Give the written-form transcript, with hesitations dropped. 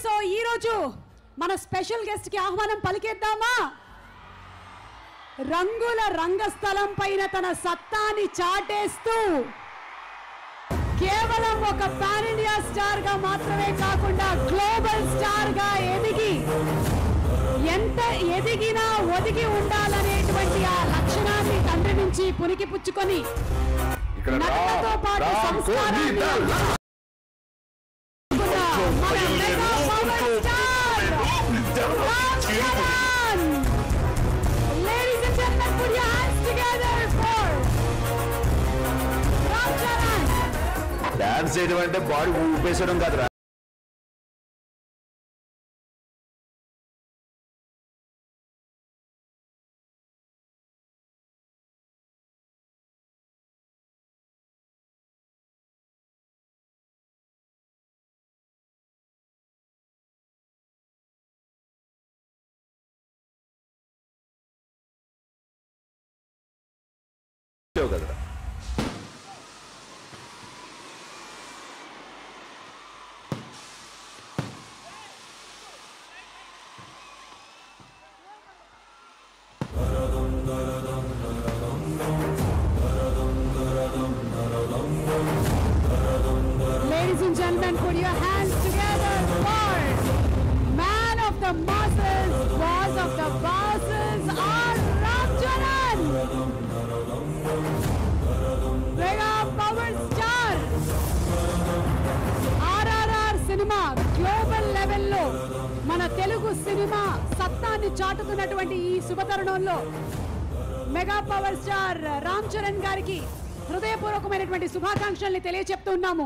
So ఈ రోజు మన స్పెషల్ గెస్ట్ కి ఆహ్వానం పలికేద్దామా? రంగుల రంగస్థలం పైన తన సత్తాని చాటేస్తూ కేవలం ఒక పాన్ ఇండియా స్టార్ గా మాత్రమే కాకుండా గ్లోబల్ స్టార్ గా ఎదిగి ఎంత ఎదిగినా ఒదిగి ఉండాలనేటువంటి ఆ లక్షణాన్ని తండ్రి నుంచి పునికి పుచ్చుకొని నటనతో పాటు సంస్కారాన్ని డాన్స్ చేయడం అంటే బాడీ ఊపేసడం కాదురా. కదరా Ladies and gentlemen, put your hands together for man of the masses, boss of the bosses, R. Ramcharan, mega power star, RRR cinema global level లో మన తెలుగు సినిమా సత్తాన్ని చాటుతున్నటువంటి ఈ శుభతరుణంలో mega power star Ram Charan గారికి హృదయపూర్వకమైనటువంటి శుభాకాంక్షల్ని తెలియజెప్తున్నాము.